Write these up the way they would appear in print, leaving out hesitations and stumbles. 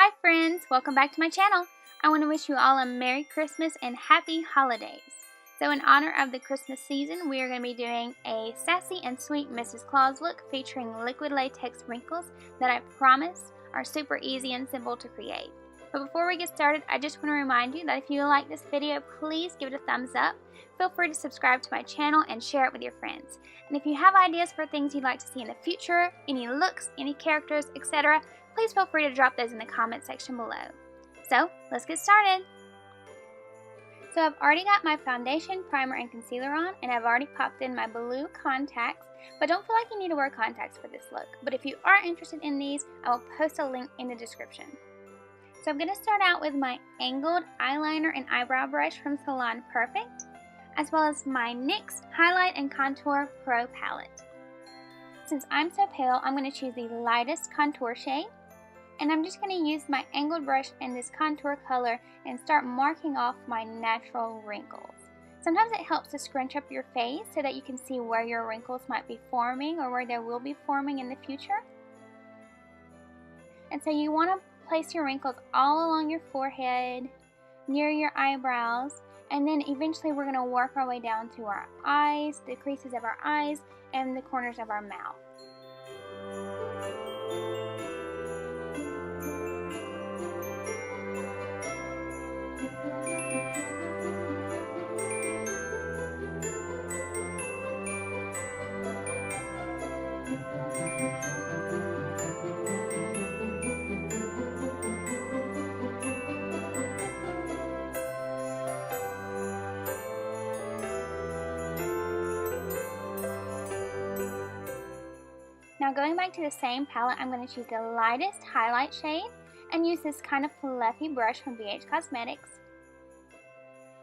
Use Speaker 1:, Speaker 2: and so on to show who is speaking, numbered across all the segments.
Speaker 1: Hi friends, welcome back to my channel. I want to wish you all a Merry Christmas and Happy Holidays. So in honor of the Christmas season, we are going to be doing a sassy and sweet Mrs. Claus look featuring liquid latex wrinkles that I promise are super easy and simple to create. But before we get started, I just want to remind you that if you like this video, please give it a thumbs up. Feel free to subscribe to my channel and share it with your friends. And if you have ideas for things you'd like to see in the future, any looks, any characters, etc., please feel free to drop those in the comment section below. So, let's get started. So I've already got my foundation, primer, and concealer on, and I've already popped in my blue contacts, but don't feel like you need to wear contacts for this look. But if you are interested in these, I will post a link in the description. So I'm going to start out with my angled eyeliner and eyebrow brush from Salon Perfect, as well as my NYX Highlight and Contour Pro palette. Since I'm so pale, I'm going to choose the lightest contour shade, and I'm just going to use my angled brush and this contour color and start marking off my natural wrinkles. Sometimes it helps to scrunch up your face so that you can see where your wrinkles might be forming or where they will be forming in the future. And so you want to place your wrinkles all along your forehead, near your eyebrows, and then eventually we're going to work our way down to our eyes, the creases of our eyes, and the corners of our mouth. Now going back to the same palette, I'm going to choose the lightest highlight shade and use this kind of fluffy brush from BH Cosmetics.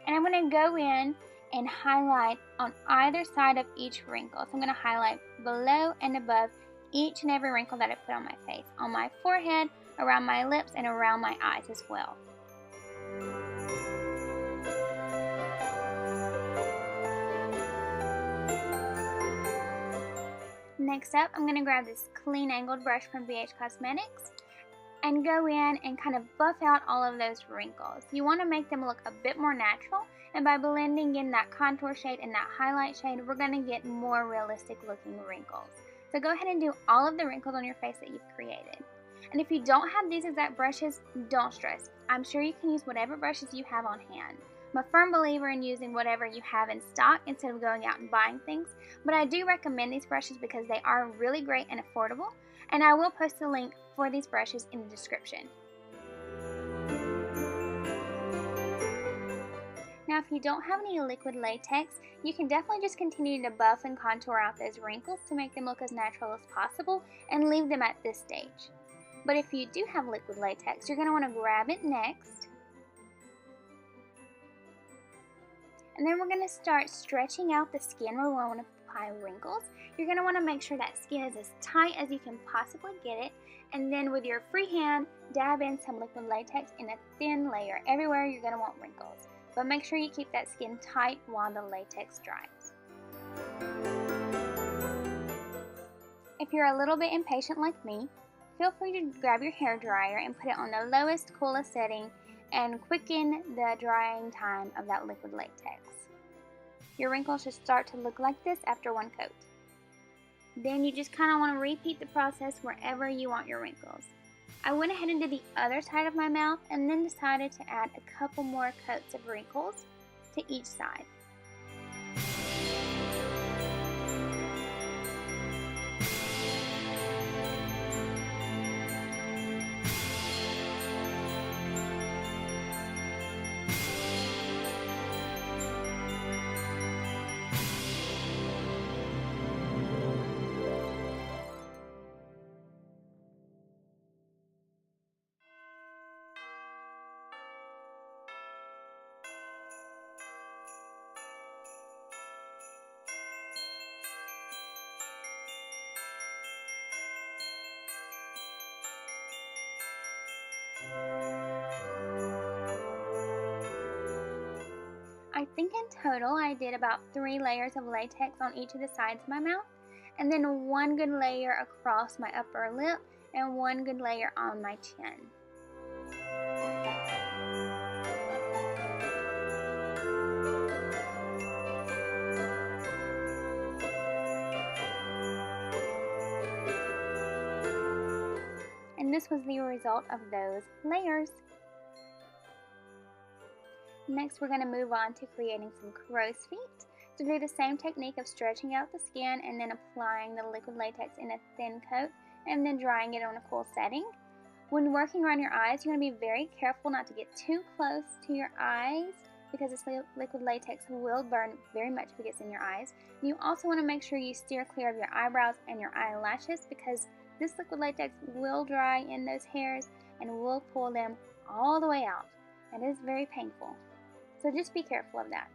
Speaker 1: And I'm going to go in and highlight on either side of each wrinkle. So I'm going to highlight below and above each and every wrinkle that I put on my face, on my forehead, around my lips, and around my eyes as well. Next up, I'm going to grab this clean angled brush from BH Cosmetics and go in and kind of buff out all of those wrinkles. You want to make them look a bit more natural, and by blending in that contour shade and that highlight shade, we're going to get more realistic looking wrinkles. So go ahead and do all of the wrinkles on your face that you've created. And if you don't have these exact brushes, don't stress. I'm sure you can use whatever brushes you have on hand. I'm a firm believer in using whatever you have in stock instead of going out and buying things, but I do recommend these brushes because they are really great and affordable, and I will post a link for these brushes in the description. Now if you don't have any liquid latex, you can definitely just continue to buff and contour out those wrinkles to make them look as natural as possible and leave them at this stage. But if you do have liquid latex, you're going to want to grab it next. And then we're going to start stretching out the skin where we want to apply wrinkles. You're going to want to make sure that skin is as tight as you can possibly get it. And then with your free hand, dab in some liquid latex in a thin layer everywhere you're going to want wrinkles. But make sure you keep that skin tight while the latex dries. If you're a little bit impatient like me, feel free to grab your hair dryer and put it on the lowest, coolest setting and quicken the drying time of that liquid latex. Your wrinkles should start to look like this after one coat. Then you just kind of want to repeat the process wherever you want your wrinkles. I went ahead and did the other side of my mouth and then decided to add a couple more coats of wrinkles to each side. I think in total I did about 3 layers of latex on each of the sides of my mouth, and then 1 good layer across my upper lip and 1 good layer on my chin. And this was the result of those layers. Next, we're going to move on to creating some crow's feet. To do the same technique of stretching out the skin and then applying the liquid latex in a thin coat and then drying it on a cool setting. When working around your eyes, you want to be very careful not to get too close to your eyes because this liquid latex will burn very much if it gets in your eyes. You also want to make sure you steer clear of your eyebrows and your eyelashes because this liquid latex will dry in those hairs and will pull them all the way out. And it is very painful. So just be careful of that.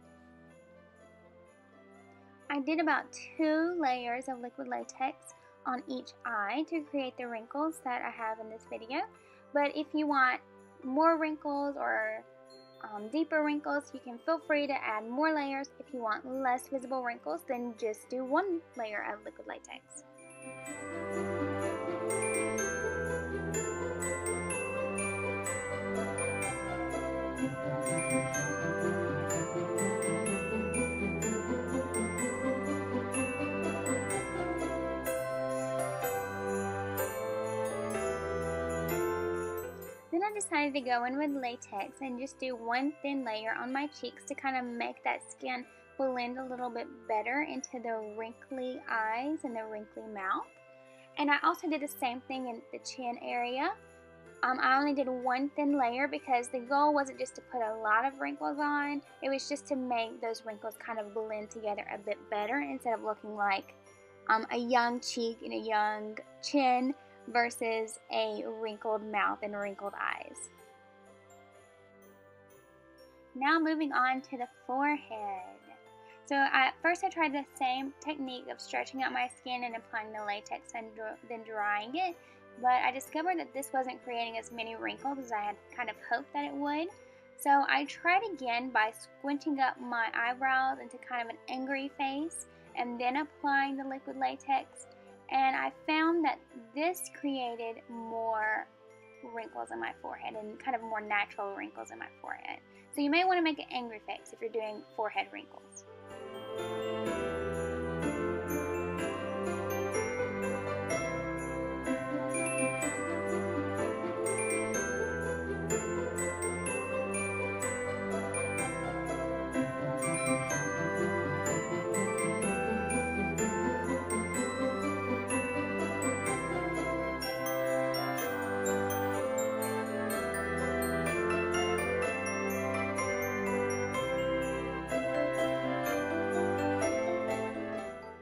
Speaker 1: I did about 2 layers of liquid latex on each eye to create the wrinkles that I have in this video. But if you want more wrinkles or deeper wrinkles, you can feel free to add more layers. If you want less visible wrinkles, then just do 1 layer of liquid latex. Then I decided to go in with latex and just do 1 thin layer on my cheeks to kind of make that skin blend a little bit better into the wrinkly eyes and the wrinkly mouth. And I also did the same thing in the chin area. I only did 1 thin layer because the goal wasn't just to put a lot of wrinkles on, it was just to make those wrinkles kind of blend together a bit better instead of looking like a young cheek and a young chin versus a wrinkled mouth and wrinkled eyes. Now moving on to the forehead. So at first I tried the same technique of stretching out my skin and applying the latex and then drying it, but I discovered that this wasn't creating as many wrinkles as I had kind of hoped that it would. So I tried again by squinting up my eyebrows into kind of an angry face and then applying the liquid latex. And I found that this created more wrinkles in my forehead and kind of more natural wrinkles in my forehead. So you may want to make an angry face if you're doing forehead wrinkles.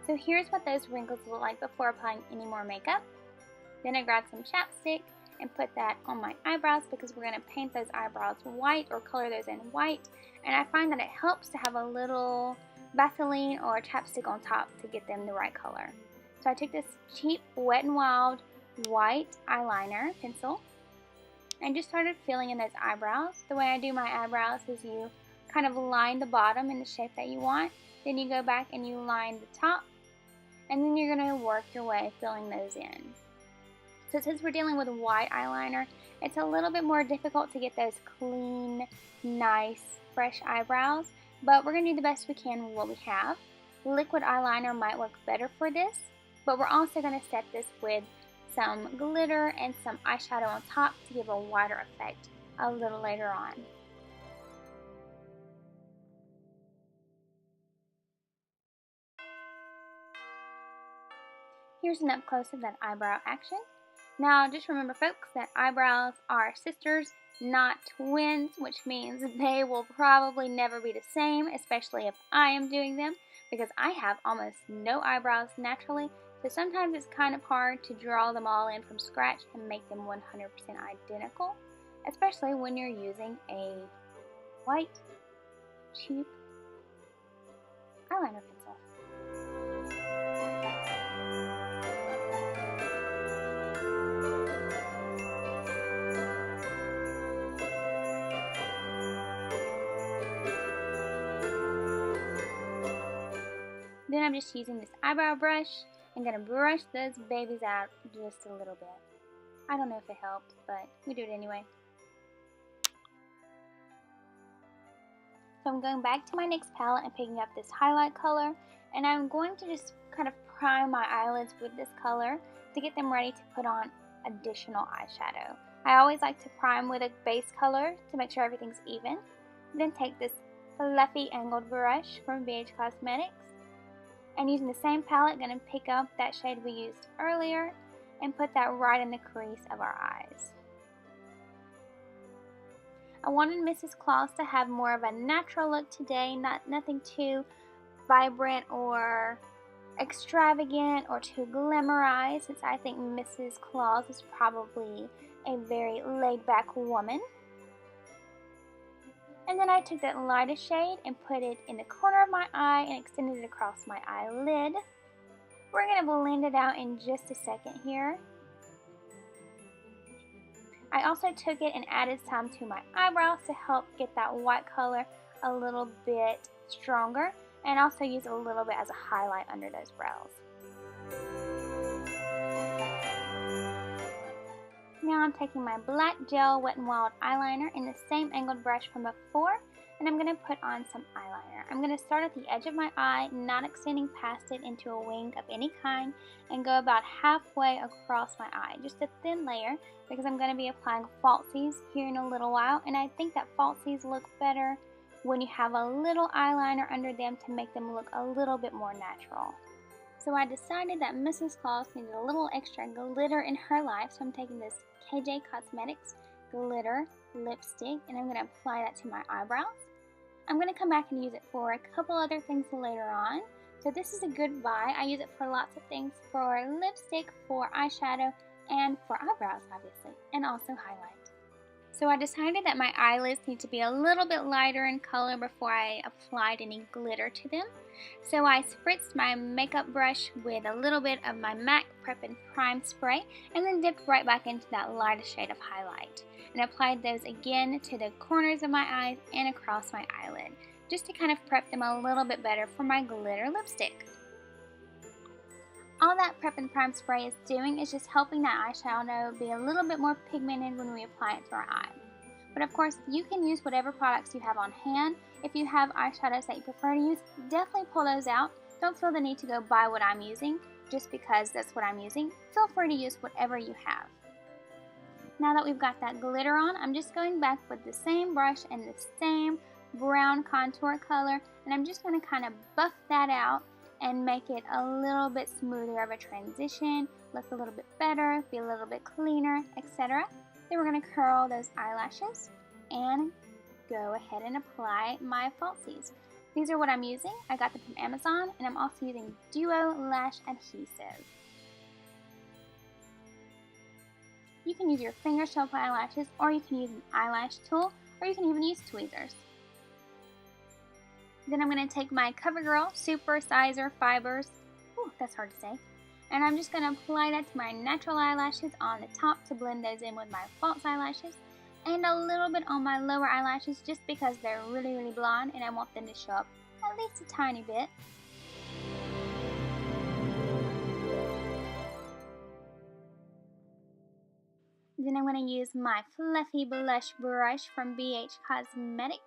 Speaker 1: So here's what those wrinkles look like before applying any more makeup. Then I grabbed some chapstick and put that on my eyebrows because we're going to paint those eyebrows white or color those in white. And I find that it helps to have a little Vaseline or chapstick on top to get them the right color. So I took this cheap Wet n Wild white eyeliner pencil and just started filling in those eyebrows. The way I do my eyebrows is you kind of line the bottom in the shape that you want. Then you go back and you line the top. And then you're going to work your way filling those in. So since we're dealing with white eyeliner, it's a little bit more difficult to get those clean, nice, fresh eyebrows. But we're going to do the best we can with what we have. Liquid eyeliner might work better for this. But we're also going to set this with some glitter and some eyeshadow on top to give a wider effect a little later on. Here's an up close of that eyebrow action. Now just remember folks that eyebrows are sisters, not twins, which means they will probably never be the same, especially if I am doing them, because I have almost no eyebrows naturally, so sometimes it's kind of hard to draw them all in from scratch and make them 100% identical, especially when you're using a white, cheap eyeliner pencil. Then I'm just using this eyebrow brush and going to brush those babies out just a little bit. I don't know if it helped, but we do it anyway. So I'm going back to my NYX palette and picking up this highlight color, and I'm going to just kind of prime my eyelids with this color to get them ready to put on additional eyeshadow. I always like to prime with a base color to make sure everything's even. Then take this fluffy angled brush from BH Cosmetics, and using the same palette, going to pick up that shade we used earlier and put that right in the crease of our eyes. I wanted Mrs. Claus to have more of a natural look today, nothing too vibrant or extravagant or too glamorized, since I think Mrs. Claus is probably a very laid-back woman. And then I took that lightest shade and put it in the corner of my eye and extended it across my eyelid. We're going to blend it out in just a second here. I also took it and added some to my eyebrows to help get that white color a little bit stronger, and also use a little bit as a highlight under those brows. Now I'm taking my black gel Wet n Wild eyeliner in the same angled brush from before, and I'm going to put on some eyeliner. I'm going to start at the edge of my eye, not extending past it into a wing of any kind, and go about halfway across my eye. Just a thin layer, because I'm going to be applying falsies here in a little while, and I think that falsies look better when you have a little eyeliner under them to make them look a little bit more natural. So I decided that Mrs. Claus needed a little extra glitter in her life, so I'm taking this KJ Cosmetics glitter lipstick and I'm going to apply that to my eyebrows. I'm going to come back and use it for a couple other things later on. So this is a good buy. I use it for lots of things, for lipstick, for eyeshadow, and for eyebrows obviously, and also highlight. So I decided that my eyelids need to be a little bit lighter in color before I applied any glitter to them. So I spritzed my makeup brush with a little bit of my MAC Prep and Prime spray, and then dipped right back into that lightest shade of highlight. And applied those again to the corners of my eyes and across my eyelid, just to kind of prep them a little bit better for my glitter lipstick. All that Prep and Prime spray is doing is just helping that eyeshadow be a little bit more pigmented when we apply it to our eye. But of course, you can use whatever products you have on hand. If you have eyeshadows that you prefer to use, definitely pull those out. Don't feel the need to go buy what I'm using just because that's what I'm using. Feel free to use whatever you have. Now that we've got that glitter on, I'm just going back with the same brush and the same brown contour color, and I'm just going to kind of buff that out and make it a little bit smoother of a transition, look a little bit better, be a little bit cleaner, etc. Then we're going to curl those eyelashes and go ahead and apply my falsies. These are what I'm using. I got them from Amazon, and I'm also using Duo Lash Adhesive. You can use your finger shelf eyelashes, or you can use an eyelash tool, or you can even use tweezers. Then I'm going to take my Covergirl Supersizer Fibers, that's hard to say, and I'm just going to apply that to my natural eyelashes on the top to blend those in with my false eyelashes, and a little bit on my lower eyelashes just because they're really, really blonde and I want them to show up at least a tiny bit. Then I'm going to use my fluffy blush brush from BH Cosmetics.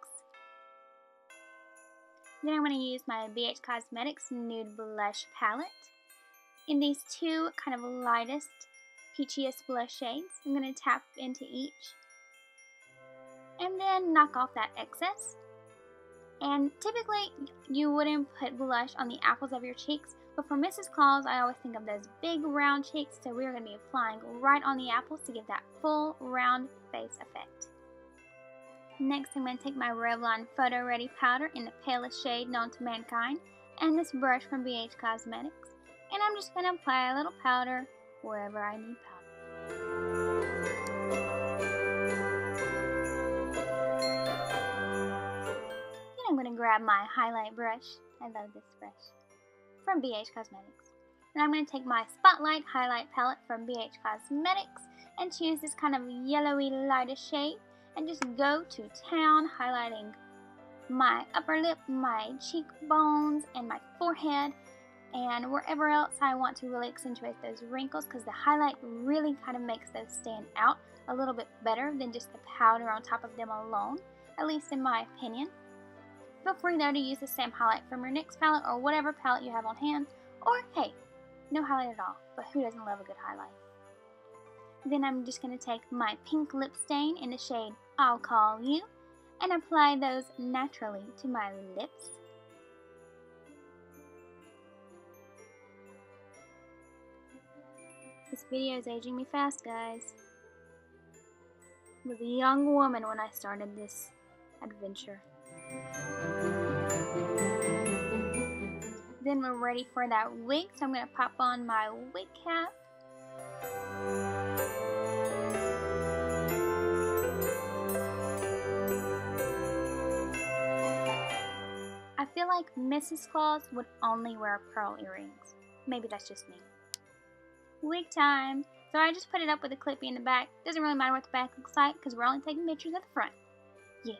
Speaker 1: Then I'm going to use my BH Cosmetics Nude Blush Palette. In these two kind of lightest, peachiest blush shades, I'm going to tap into each. And then knock off that excess. And typically, you wouldn't put blush on the apples of your cheeks, but for Mrs. Claus, I always think of those big round cheeks, so we're going to be applying right on the apples to give that full round face effect. Next, I'm going to take my Revlon Photoready powder in the palest shade known to mankind, and this brush from BH Cosmetics, and I'm just going to apply a little powder wherever I need powder. Then I'm going to grab my highlight brush, I love this brush, from BH Cosmetics. And I'm going to take my Spotlight Highlight Palette from BH Cosmetics and choose this kind of yellowy lightest shade and just go to town highlighting my upper lip, my cheekbones, and my forehead, and wherever else I want to really accentuate those wrinkles, because the highlight really kind of makes those stand out a little bit better than just the powder on top of them alone, at least in my opinion. Feel free though to use the same highlight from your NYX palette or whatever palette you have on hand. Or hey, no highlight at all, but who doesn't love a good highlight? Then I'm just going to take my pink lip stain in the shade I'll Call You and apply those naturally to my lips. This video is aging me fast, guys. I was a young woman when I started this adventure. Then we're ready for that wig, so I'm going to pop on my wig cap. I feel like Mrs. Claus would only wear pearl earrings. Maybe that's just me. Wig time! So I just put it up with a clippy in the back. Doesn't really matter what the back looks like because we're only taking pictures of the front. Yeah.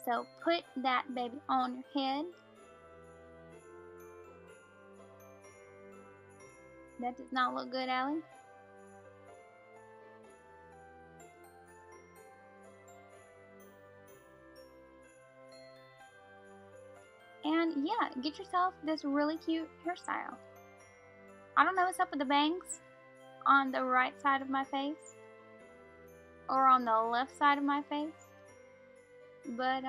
Speaker 1: So put that baby on your head. That does not look good, Allie. And yeah, get yourself this really cute hairstyle. I don't know what's up with the bangs on the right side of my face or on the left side of my face, but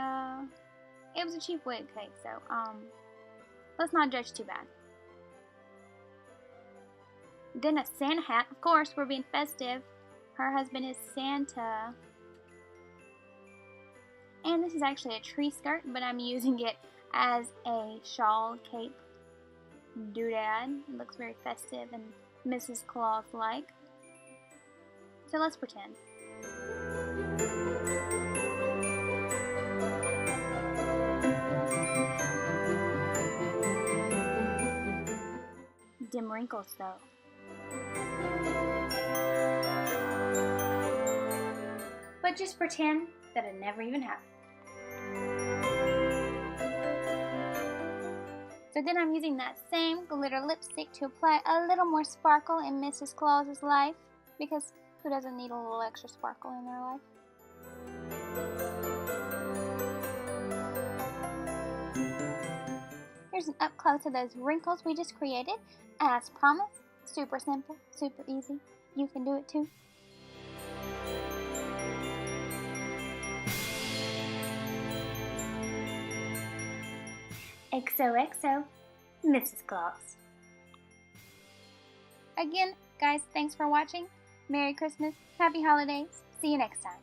Speaker 1: it was a cheap wig, okay, so let's not judge too bad. Then a Santa hat, of course, we're being festive. Her husband is Santa. And this is actually a tree skirt, but I'm using it as a shawl cape doodad. It looks very festive and Mrs. Claus-like. So let's pretend. Dim wrinkles though. But just pretend that it never even happened. So then I'm using that same glitter lipstick to apply a little more sparkle in Mrs. Claus's life, because who doesn't need a little extra sparkle in their life? Here's an up close of those wrinkles we just created. As promised, super simple, super easy. You can do it too. XOXO, Mrs. Claus. Again, guys, thanks for watching. Merry Christmas, Happy Holidays. See you next time.